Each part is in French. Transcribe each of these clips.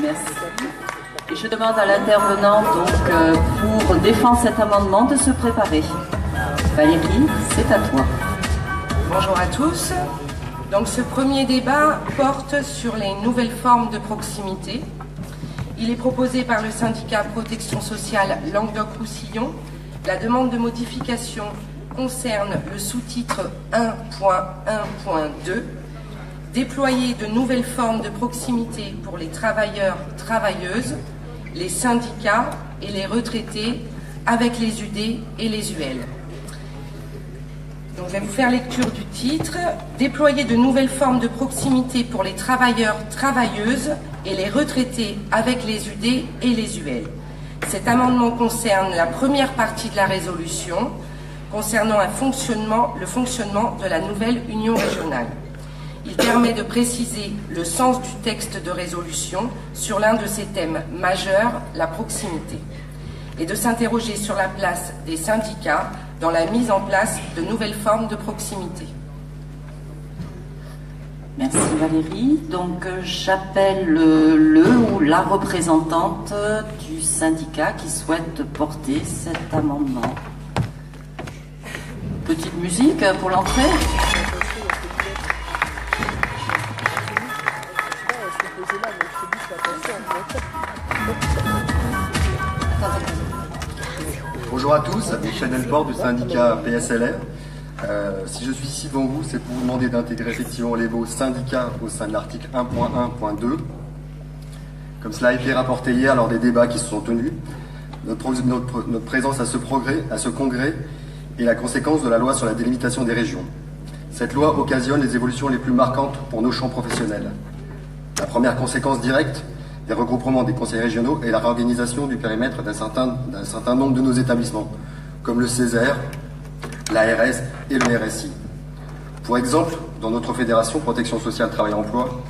Merci. Et je demande à l'intervenant pour défendre cet amendement de se préparer. Valérie, c'est à toi. Bonjour à tous. Donc ce premier débat porte sur les nouvelles formes de proximité. Il est proposé par le syndicat Protection sociale Languedoc-Roussillon. La demande de modification concerne le sous-titre 1.1.2. Déployer de nouvelles formes de proximité pour les travailleurs, travailleuses, les syndicats et les retraités avec les UD et les UL. Donc, je vais vous faire lecture du titre. Déployer de nouvelles formes de proximité pour les travailleurs, travailleuses et les retraités avec les UD et les UL. Cet amendement concerne la première partie de la résolution concernant le fonctionnement de la nouvelle union régionale. Il permet de préciser le sens du texte de résolution sur l'un de ces thèmes majeurs, la proximité, et de s'interroger sur la place des syndicats dans la mise en place de nouvelles formes de proximité. Merci Valérie. Donc j'appelle le ou la représentante du syndicat qui souhaite porter cet amendement. Petite musique pour l'entrée. Bonjour à tous, Michel Delport du syndicat PSLR. Si je suis ici devant vous, c'est pour vous demander d'intégrer effectivement les mots syndicat au sein de l'article 1.1.2. Comme cela a été rapporté hier lors des débats qui se sont tenus, notre présence à ce congrès est la conséquence de la loi sur la délimitation des régions. Cette loi occasionne les évolutions les plus marquantes pour nos champs professionnels. La première conséquence directe des regroupements des conseils régionaux est la réorganisation du périmètre d'un certain nombre de nos établissements, comme le Césaire, l'ARS et le RSI. Pour exemple, dans notre fédération Protection sociale Travail et Emploi,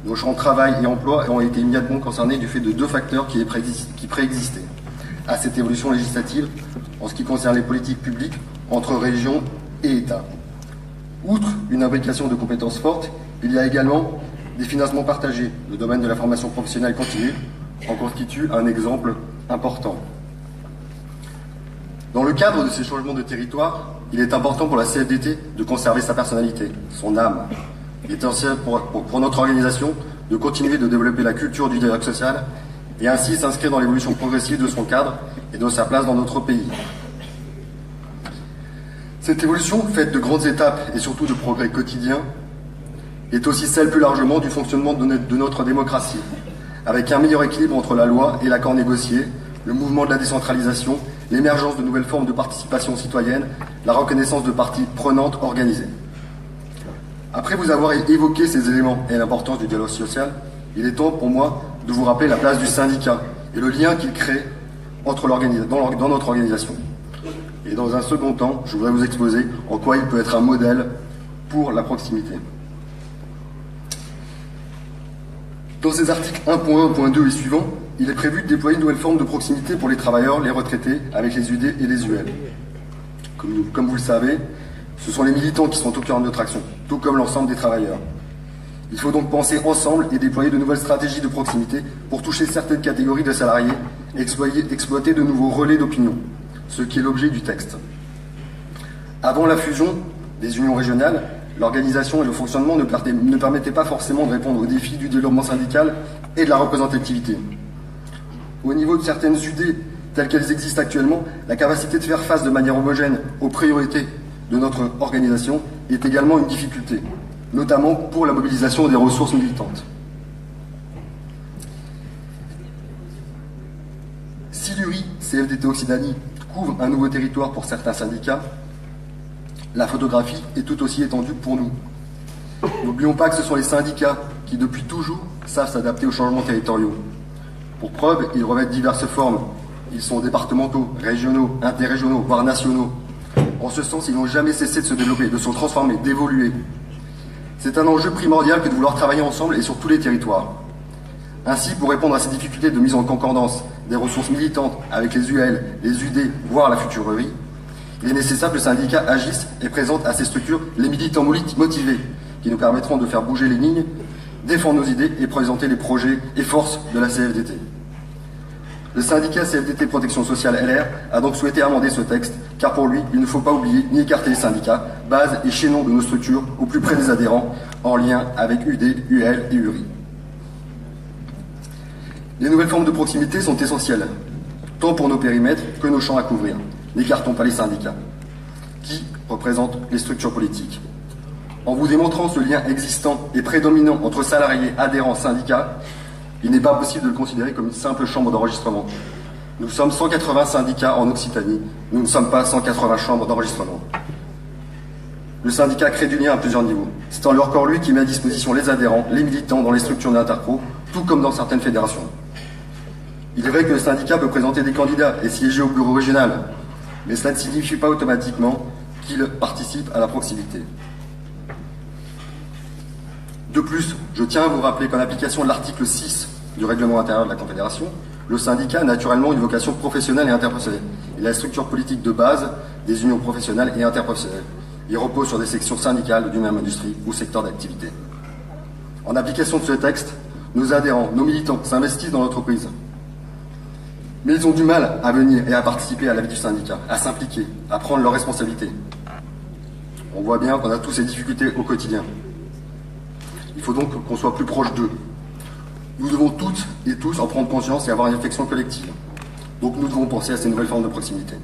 nos champs travail et emploi ont été immédiatement concernés du fait de deux facteurs qui préexistaient à cette évolution législative en ce qui concerne les politiques publiques entre régions et États. Outre une imbrication de compétences fortes, il y a également des financements partagés. Le domaine de la formation professionnelle continue en constitue un exemple important. Dans le cadre de ces changements de territoire, il est important pour la CFDT de conserver sa personnalité, son âme. Il est essentiel pour notre organisation de continuer de développer la culture du dialogue social et ainsi s'inscrire dans l'évolution progressive de son cadre et de sa place dans notre pays. Cette évolution, faite de grandes étapes et surtout de progrès quotidiens, est aussi celle plus largement du fonctionnement de notre démocratie, avec un meilleur équilibre entre la loi et l'accord négocié, le mouvement de la décentralisation, l'émergence de nouvelles formes de participation citoyenne, la reconnaissance de parties prenantes organisées. Après vous avoir évoqué ces éléments et l'importance du dialogue social, il est temps pour moi de vous rappeler la place du syndicat et le lien qu'il crée dans notre organisation. Et dans un second temps, je voudrais vous exposer en quoi il peut être un modèle pour la proximité. Dans ces articles 1.1.2 et suivants, il est prévu de déployer une nouvelle forme de proximité pour les travailleurs, les retraités, avec les UD et les UL. Comme vous le savez, ce sont les militants qui sont au cœur de notre action, tout comme l'ensemble des travailleurs. Il faut donc penser ensemble et déployer de nouvelles stratégies de proximité pour toucher certaines catégories de salariés et exploiter de nouveaux relais d'opinion, ce qui est l'objet du texte. Avant la fusion des unions régionales, l'organisation et le fonctionnement ne permettaient pas forcément de répondre aux défis du développement syndical et de la représentativité. Au niveau de certaines UD telles qu'elles existent actuellement, la capacité de faire face de manière homogène aux priorités de notre organisation est également une difficulté, notamment pour la mobilisation des ressources militantes. Si l'URI, CFDT Occitanie, couvre un nouveau territoire pour certains syndicats, la photographie est tout aussi étendue pour nous. N'oublions pas que ce sont les syndicats qui, depuis toujours, savent s'adapter aux changements territoriaux. Pour preuve, ils revêtent diverses formes. Ils sont départementaux, régionaux, interrégionaux, voire nationaux. En ce sens, ils n'ont jamais cessé de se développer, de se transformer, d'évoluer. C'est un enjeu primordial que de vouloir travailler ensemble et sur tous les territoires. Ainsi, pour répondre à ces difficultés de mise en concordance des ressources militantes avec les UL, les UD, voire la future URI, il est nécessaire que le syndicat agisse et présente à ces structures les militants motivés qui nous permettront de faire bouger les lignes défendre nos idées et présenter les projets et forces de la CFDT. Le syndicat CFDT Protection Sociale LR a donc souhaité amender ce texte, car pour lui, il ne faut pas oublier ni écarter les syndicats, base et chaînon de nos structures au plus près des adhérents, en lien avec UD, UL et URI. Les nouvelles formes de proximité sont essentielles, tant pour nos périmètres que nos champs à couvrir. N'écartons pas les syndicats, qui représentent les structures politiques. En vous démontrant ce lien existant et prédominant entre salariés, adhérents, syndicats, il n'est pas possible de le considérer comme une simple chambre d'enregistrement. Nous sommes 180 syndicats en Occitanie, nous ne sommes pas 180 chambres d'enregistrement. Le syndicat crée du lien à plusieurs niveaux. C'est encore lui qui met à disposition les adhérents, les militants dans les structures d'interpro, tout comme dans certaines fédérations. Il est vrai que le syndicat peut présenter des candidats et siéger au bureau régional, mais cela ne signifie pas automatiquement qu'il participe à la proximité. De plus, je tiens à vous rappeler qu'en application de l'article 6 du règlement intérieur de la Confédération, le syndicat a naturellement une vocation professionnelle et interprofessionnelle. Il est la structure politique de base des unions professionnelles et interprofessionnelles. Il repose sur des sections syndicales d'une même industrie ou secteur d'activité. En application de ce texte, nos adhérents, nos militants s'investissent dans l'entreprise. Mais ils ont du mal à venir et à participer à la vie du syndicat, à s'impliquer, à prendre leurs responsabilités. On voit bien qu'on a tous ces difficultés au quotidien. Il faut donc qu'on soit plus proche d'eux. Nous devons toutes et tous en prendre conscience et avoir une réflexion collective. Donc nous devons penser à ces nouvelles formes de proximité.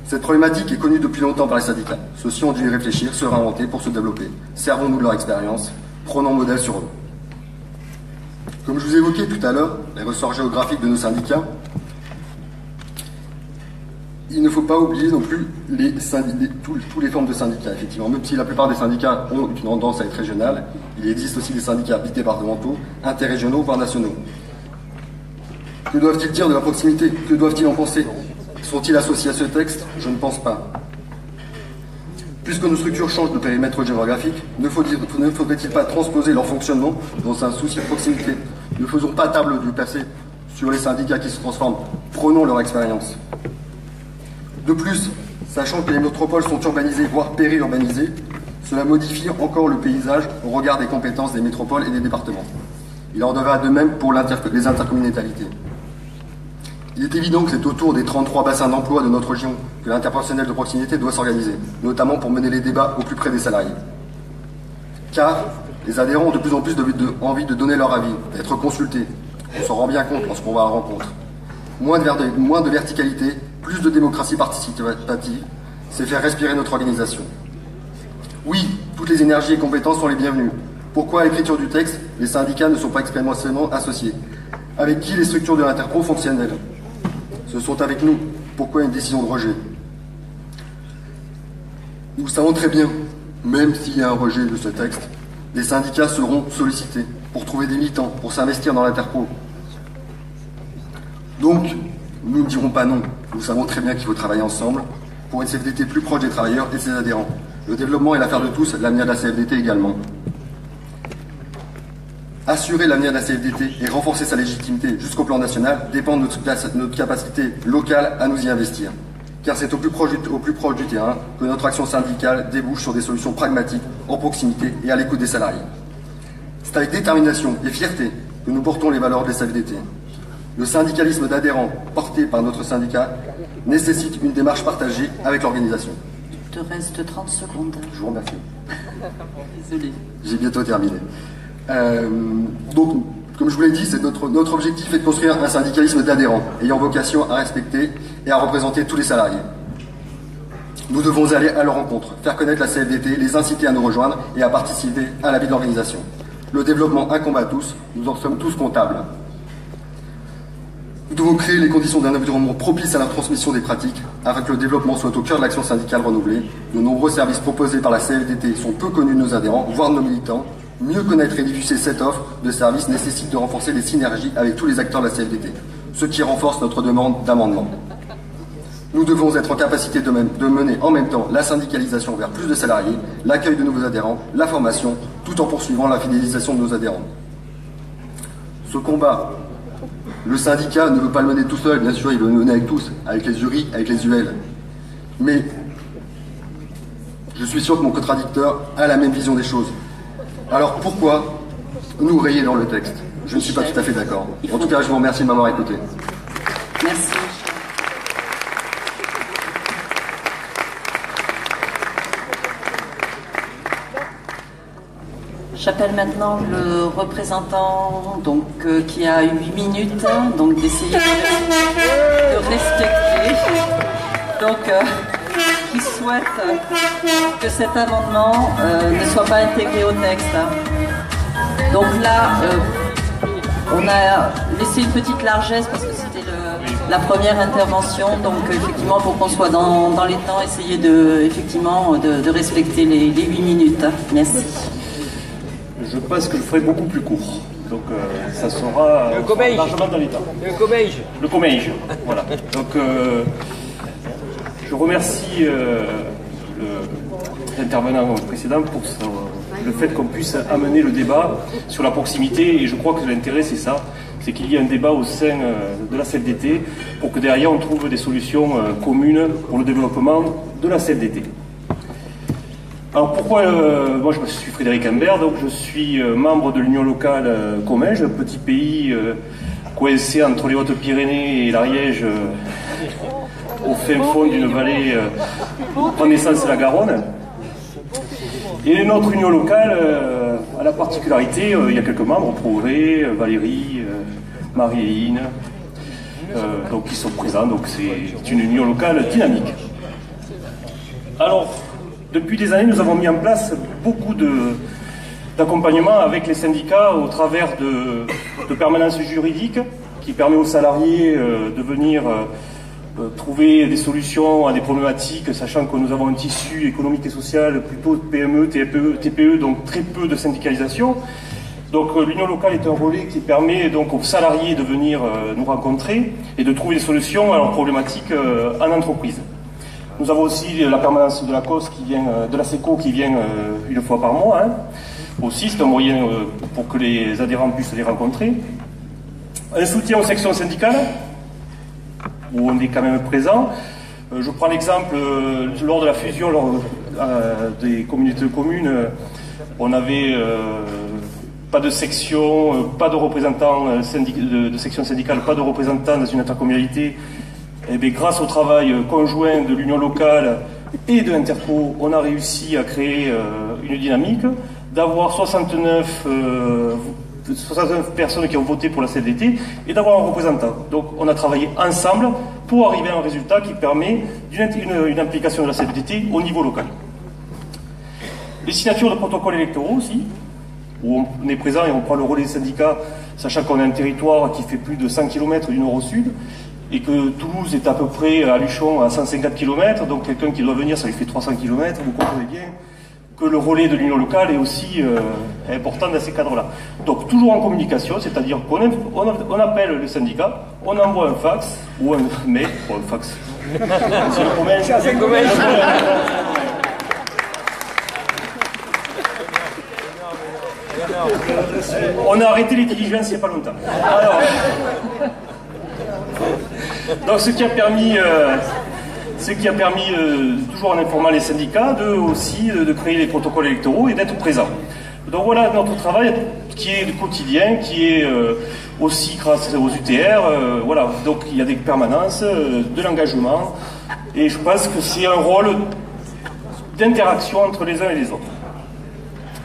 Cette problématique est connue depuis longtemps par les syndicats. Ceux-ci ont dû y réfléchir, se réinventer pour se développer. Servons-nous de leur expérience, prenons modèle sur eux. Comme je vous évoquais tout à l'heure, les ressorts géographiques de nos syndicats, il ne faut pas oublier non plus toutes les formes de syndicats, effectivement. Même si la plupart des syndicats ont une tendance à être régionale, il existe aussi des syndicats bidépartementaux, interrégionaux, voire nationaux. Que doivent-ils dire de la proximité? Que doivent-ils en penser? Sont-ils associés à ce texte? Je ne pense pas. Puisque nos structures changent de périmètre géographique, ne faudrait-il pas transposer leur fonctionnement dans un souci de proximité? Ne faisons pas table du passé sur les syndicats qui se transforment. Prenons leur expérience. De plus, sachant que les métropoles sont urbanisées, voire périurbanisées, cela modifie encore le paysage au regard des compétences des métropoles et des départements. Il en va de même pour les intercommunalités. Il est évident que c'est autour des 33 bassins d'emploi de notre région que l'interprofessionnel de proximité doit s'organiser, notamment pour mener les débats au plus près des salariés. Car les adhérents ont de plus en plus envie de donner leur avis, d'être consultés. On s'en rend bien compte lorsqu'on va à la rencontre. Moins de verticalité, plus de démocratie participative, c'est faire respirer notre organisation. Oui, toutes les énergies et compétences sont les bienvenues. Pourquoi à l'écriture du texte, les syndicats ne sont pas expérimentalement associés? Avec qui les structures de l'interpro fonctionnent-elles? Ce sont avec nous. Pourquoi une décision de rejet? Nous savons très bien, même s'il y a un rejet de ce texte, les syndicats seront sollicités pour trouver des militants, pour s'investir dans l'interpro. Donc, nous ne dirons pas non. Nous savons très bien qu'il faut travailler ensemble pour une CFDT plus proche des travailleurs et de ses adhérents. Le développement est l'affaire de tous, l'avenir de la CFDT également. Assurer l'avenir de la CFDT et renforcer sa légitimité jusqu'au plan national dépend de notre capacité locale à nous y investir. Car c'est au plus proche du terrain que notre action syndicale débouche sur des solutions pragmatiques, en proximité et à l'écoute des salariés. C'est avec détermination et fierté que nous portons les valeurs de la CFDT. Le syndicalisme d'adhérents porté par notre syndicat nécessite une démarche partagée avec l'organisation. Il te reste 30 secondes. Je vous remercie. Désolé. J'ai bientôt terminé. Donc, comme je vous l'ai dit, notre objectif est de construire un syndicalisme d'adhérents, ayant vocation à respecter et à représenter tous les salariés. Nous devons aller à leur rencontre, faire connaître la CFDT, les inciter à nous rejoindre et à participer à la vie de l'organisation. Le développement incombe à tous, nous en sommes tous comptables. Nous devons créer les conditions d'un environnement propice à la transmission des pratiques, afin que le développement soit au cœur de l'action syndicale renouvelée. De nombreux services proposés par la CFDT sont peu connus de nos adhérents, voire de nos militants. Mieux connaître et diffuser cette offre de services nécessite de renforcer les synergies avec tous les acteurs de la CFDT, ce qui renforce notre demande d'amendement. Nous devons être en capacité de mener en même temps la syndicalisation vers plus de salariés, l'accueil de nouveaux adhérents, la formation, tout en poursuivant la fidélisation de nos adhérents. Ce combat, le syndicat ne veut pas le mener tout seul, bien sûr, il veut le mener avec tous, avec les URI, avec les UL. Mais je suis sûr que mon contradicteur a la même vision des choses. Alors pourquoi nous rayer dans le texte? Je ne suis pas tout à fait d'accord. En tout cas, je vous remercie de m'avoir écouté. Merci. J'appelle maintenant le représentant qui a 8 minutes, donc d'essayer de respecter, qui souhaite que cet amendement ne soit pas intégré au texte. Donc là, on a laissé une petite largesse parce que c'était la première intervention, donc effectivement pour qu'on soit dans les temps, essayer de respecter les 8 minutes. Merci. Je pense que je ferai beaucoup plus court. Donc ça sera largement dans les temps. Le comège. Voilà. Donc je remercie l'intervenant précédent pour le fait qu'on puisse amener le débat sur la proximité. Et je crois que l'intérêt c'est ça, c'est qu'il y ait un débat au sein de la CFDT pour que derrière on trouve des solutions communes pour le développement de la CFDT. Alors pourquoi moi je suis Frédéric Imbert, donc je suis membre de l'Union locale Comège, un petit pays coincé entre les Hautes-Pyrénées et l'Ariège, au fin fond d'une vallée prend naissance la Garonne. Et notre union locale a la particularité, il y a quelques membres, Progrès, Valérie, Marie-Hélène, donc qui sont présents, donc c'est une union locale dynamique. Alors, depuis des années, nous avons mis en place beaucoup d'accompagnement avec les syndicats au travers de permanences juridiques qui permet aux salariés de venir trouver des solutions à des problématiques, sachant que nous avons un tissu économique et social plutôt PME, TPE, donc très peu de syndicalisation. Donc l'union locale est un relais qui permet donc aux salariés de venir nous rencontrer et de trouver des solutions à leurs problématiques en entreprise. Nous avons aussi la permanence de la COS qui vient, de la SECO qui vient une fois par mois. Aussi, c'est un moyen pour que les adhérents puissent les rencontrer. Un soutien aux sections syndicales, où on est quand même présent. Je prends l'exemple, lors de la fusion des communautés de communes, on n'avait pas de section, pas de représentants de section syndicale, pas de représentants dans une intercommunalité. Et bien, grâce au travail conjoint de l'union locale et de l'Interco, on a réussi à créer une dynamique, d'avoir 69 personnes qui ont voté pour la CFDT et d'avoir un représentant. Donc on a travaillé ensemble pour arriver à un résultat qui permet une implication de la CFDT au niveau local. Les signatures de protocoles électoraux aussi, où on est présent et on prend le relais des syndicats, sachant qu'on a un territoire qui fait plus de 100 km du nord au sud, et que Toulouse est à peu près à Luchon à 150 km, donc quelqu'un qui doit venir, ça lui fait 300 km, vous comprenez bien que le relais de l'union locale est aussi important dans ces cadres-là. Donc toujours en communication, c'est-à-dire qu'on appelle le syndicat, on envoie un fax, ou un mail, ou un fax. C'est le commun. On a arrêté les diligences il n'y a pas longtemps. Alors, donc ce qui a permis toujours en informant les syndicats, de créer les protocoles électoraux et d'être présents. Donc voilà notre travail qui est du quotidien, qui est aussi grâce aux UTR. Voilà, donc il y a des permanences, de l'engagement, et je pense que c'est un rôle d'interaction entre les uns et les autres.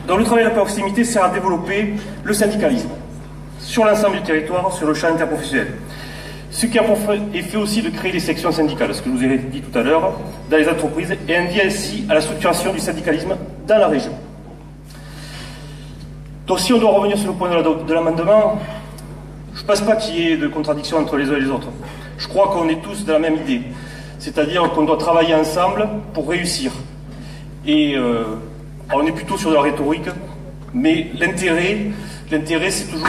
Donc le travail de la proximité sert à développer le syndicalisme sur l'ensemble du territoire, sur le champ interprofessionnel. Ce qui a pour effet aussi de créer des sections syndicales, ce que je vous ai dit tout à l'heure, dans les entreprises, et induit ainsi à la structuration du syndicalisme dans la région. Donc si on doit revenir sur le point de l'amendement, je ne pense pas qu'il y ait de contradiction entre les uns et les autres. Je crois qu'on est tous dans la même idée, c'est-à-dire qu'on doit travailler ensemble pour réussir. Et on est plutôt sur de la rhétorique, mais l'intérêt c'est toujours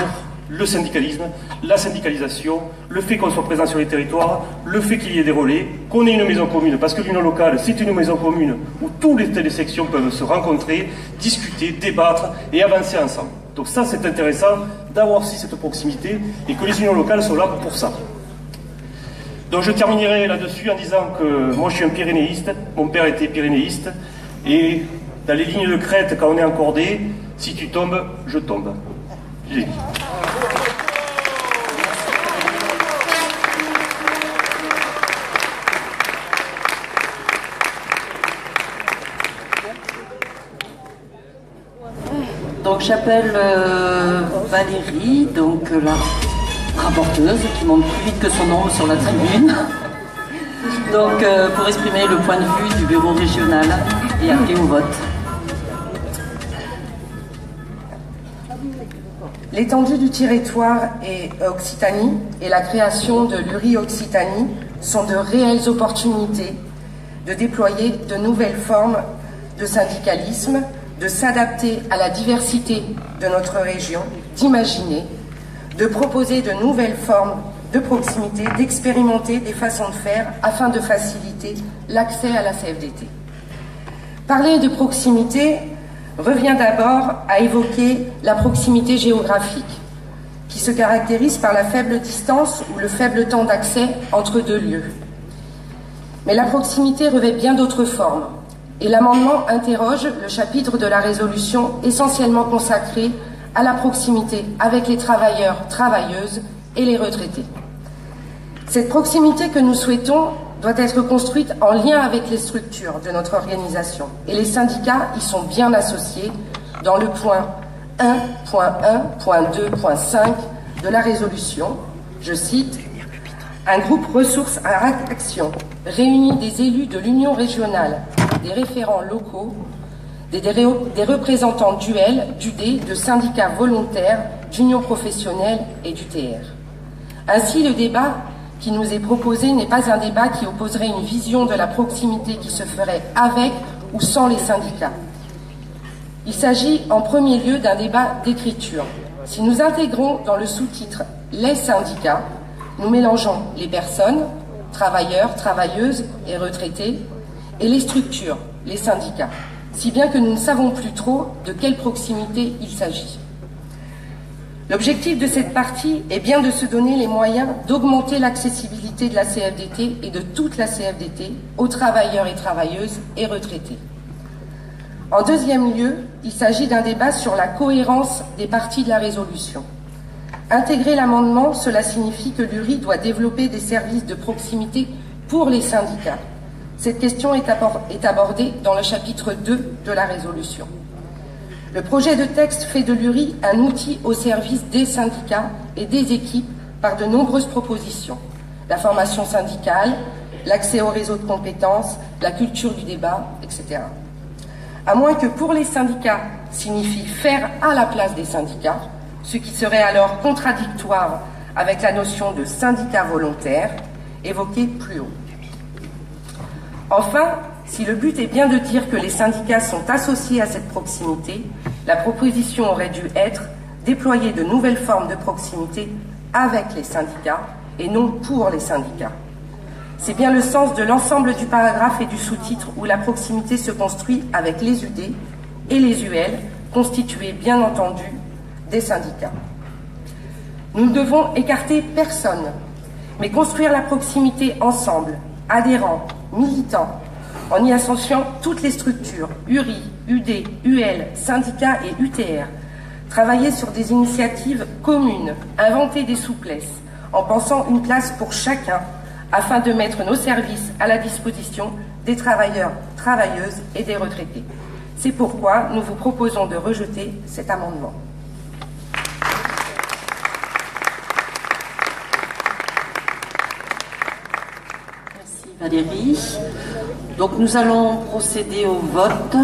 le syndicalisme, la syndicalisation, le fait qu'on soit présent sur les territoires, le fait qu'il y ait des relais, qu'on ait une maison commune, parce que l'union locale, c'est une maison commune où toutes les sections peuvent se rencontrer, discuter, débattre et avancer ensemble. Donc ça, c'est intéressant d'avoir aussi cette proximité et que les unions locales sont là pour ça. Donc je terminerai là-dessus en disant que moi je suis un pyrénéiste, mon père était pyrénéiste, et dans les lignes de crête, quand on est encordé, Si tu tombes, je tombe. J'ai dit. Donc j'appelle Valérie, donc la rapporteuse, qui monte plus vite que son nom sur la tribune. Donc pour exprimer le point de vue du bureau régional et appeler au vote. L'étendue du territoire et Occitanie et la création de l'URI Occitanie sont de réelles opportunités de déployer de nouvelles formes de syndicalisme, de s'adapter à la diversité de notre région, d'imaginer, de proposer de nouvelles formes de proximité, d'expérimenter des façons de faire afin de faciliter l'accès à la CFDT. Parler de proximité revient d'abord à évoquer la proximité géographique, qui se caractérise par la faible distance ou le faible temps d'accès entre deux lieux. Mais la proximité revêt bien d'autres formes, et l'amendement interroge le chapitre de la résolution essentiellement consacré à la proximité avec les travailleurs, travailleuses et les retraités. Cette proximité que nous souhaitons doit être construite en lien avec les structures de notre organisation, et les syndicats y sont bien associés dans le point 1.1.2.5 de la résolution. Je cite: un groupe ressources à action réunit des élus de l'Union régionale, des référents locaux, des représentants d'UL, d'UD, de syndicats volontaires, d'unions professionnelles et d'UTR. Ainsi, le débat qui nous est proposé n'est pas un débat qui opposerait une vision de la proximité qui se ferait avec ou sans les syndicats. Il s'agit en premier lieu d'un débat d'écriture. Si nous intégrons dans le sous-titre « les syndicats », nous mélangeons les personnes, travailleurs, travailleuses et retraités, et les structures, les syndicats, si bien que nous ne savons plus trop de quelle proximité il s'agit. L'objectif de cette partie est bien de se donner les moyens d'augmenter l'accessibilité de la CFDT et de toute la CFDT aux travailleurs et travailleuses et retraités. En deuxième lieu, il s'agit d'un débat sur la cohérence des parties de la résolution. Intégrer l'amendement, cela signifie que l'URI doit développer des services de proximité pour les syndicats. Cette question est abordée dans le chapitre 2 de la résolution. Le projet de texte fait de l'URI un outil au service des syndicats et des équipes par de nombreuses propositions. La formation syndicale, l'accès au réseau de compétences, la culture du débat, etc. À moins que pour les syndicats signifie faire à la place des syndicats, ce qui serait alors contradictoire avec la notion de syndicat volontaire évoquée plus haut. Enfin, si le but est bien de dire que les syndicats sont associés à cette proximité, la proposition aurait dû être déployer de nouvelles formes de proximité avec les syndicats et non pour les syndicats. C'est bien le sens de l'ensemble du paragraphe et du sous-titre où la proximité se construit avec les UD et les UL, constitués bien entendu des syndicats. Nous ne devons écarter personne, mais construire la proximité ensemble, adhérents, militants, en y associant toutes les structures, URI, UD, UL, syndicats et UTR, travailler sur des initiatives communes, inventer des souplesses, en pensant une place pour chacun, afin de mettre nos services à la disposition des travailleurs, travailleuses et des retraités. C'est pourquoi nous vous proposons de rejeter cet amendement. Valérie. Donc nous allons procéder au vote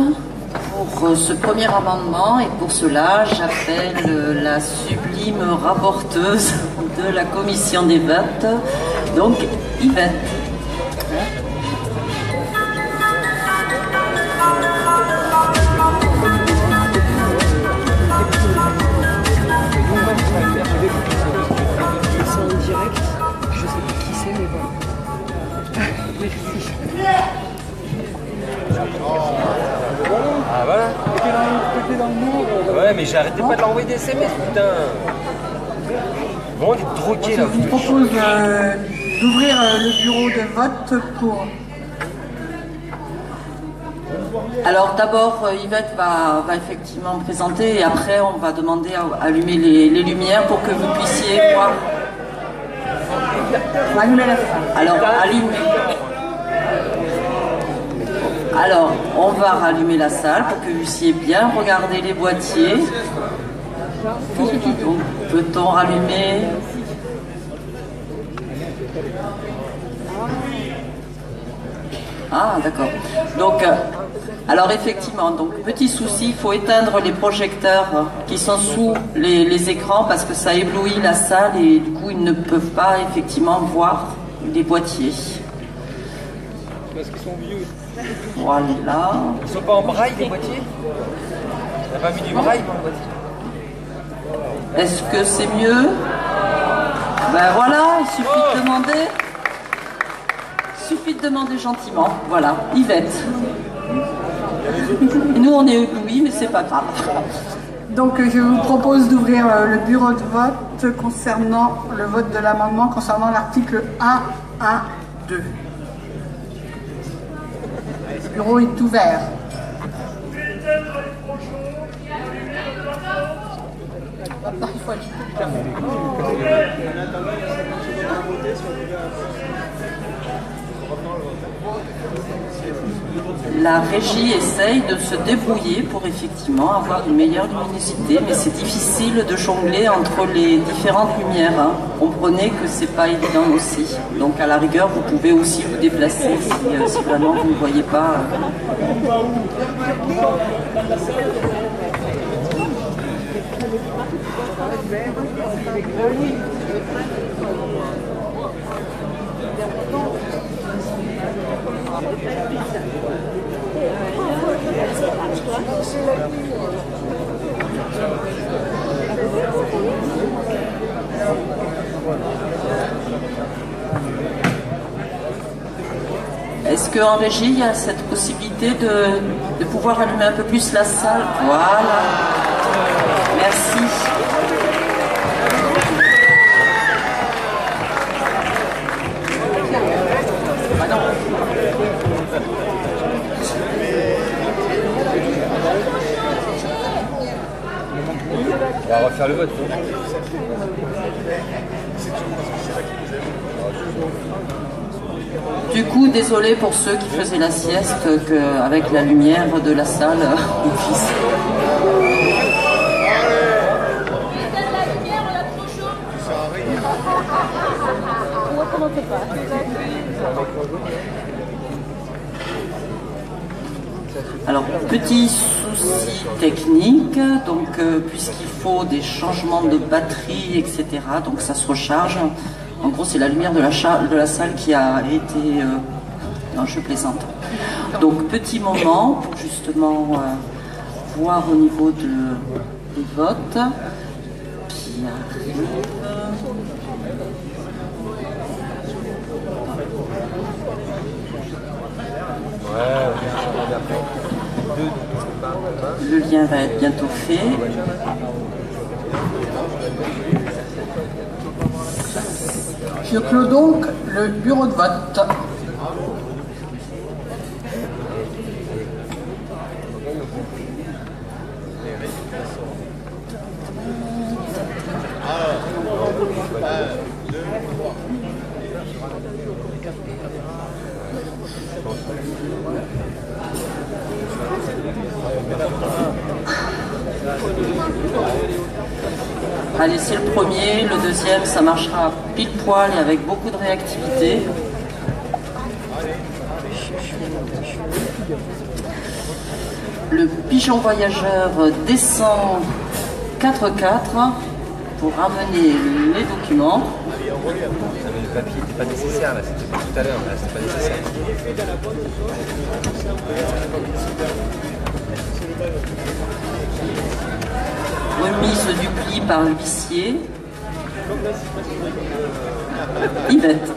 pour ce premier amendement et pour cela j'appelle la sublime rapporteuse de la commission des votes, donc Yvette. C'est en direct, je sais pas qui c'est mais bon. Ah voilà. Ouais mais j'ai arrêté pas de l'envoyer des SMS putain. Bon on est drogués là. Je vous propose d'ouvrir le bureau de vote pour Alors d'abord, Yvette va effectivement présenter et après on va demander à allumer les lumières pour que vous puissiez voir. On va allumer la salle. Alors, allumer. Alors, on va rallumer la salle pour que vous puissiez bien regarder les boîtiers. Donc, peut-on rallumer? Ah, d'accord. Donc, alors effectivement, donc petit souci, il faut éteindre les projecteurs qui sont sous les écrans parce que ça éblouit la salle et du coup ils ne peuvent pas effectivement voir les boîtiers. Parce qu'ils sont vieux. Voilà. Ils sont pas en braille les boîtiers? T'as pas mis du braille pour le boîtier? Est-ce que c'est mieux? Ben voilà, il suffit de demander. Il suffit de demander gentiment. Voilà, Yvette. Nous on est éblouis, mais c'est pas grave. Donc je vous propose d'ouvrir le bureau de vote concernant le vote de l'amendement concernant l'article 1.1.2. Le bureau est ouvert. La régie essaye de se débrouiller pour effectivement avoir une meilleure luminosité, mais c'est difficile de jongler entre les différentes lumières. Hein. Comprenez que c'est pas évident aussi. Donc à la rigueur, vous pouvez aussi vous déplacer si vraiment vous ne voyez pas. Est-ce qu'en régie, il y a cette possibilité de pouvoir allumer un peu plus la salle? Voilà. Merci. On va refaire le vote. Du coup, désolé pour ceux qui faisaient la sieste, qu'avec la lumière de la salle, on puisse... Alors, petit souci technique, donc puisqu'il faut des changements de batterie, etc., donc ça se recharge. En gros, c'est la lumière de la salle qui a été... non, je plaisante. Donc, petit moment pour justement voir au niveau des votes qui arrivent. Le lien va être bientôt fait. Je clôt donc le bureau de vote. Allez, c'est le premier, le deuxième, ça marchera pile poil et avec beaucoup de réactivité. Le pigeon voyageur descend 4-4 pour ramener les documents. Le papier n'était pas nécessaire là, c'était pour tout à l'heure, là c'est pas nécessaire. Remise du pli par l'huissier. Yvette.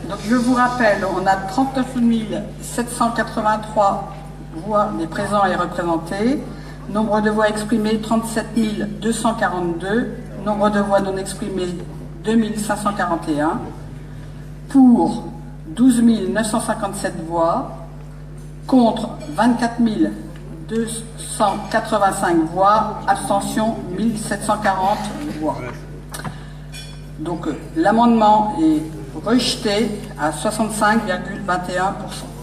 Donc je vous rappelle, on a 39 783 voix des présents et représentés, nombre de voix exprimées 37 242, nombre de voix non exprimées 2541, pour 12 957 voix, contre 24 285 voix, abstention 1740 voix. Donc l'amendement est rejeté à 65,21%.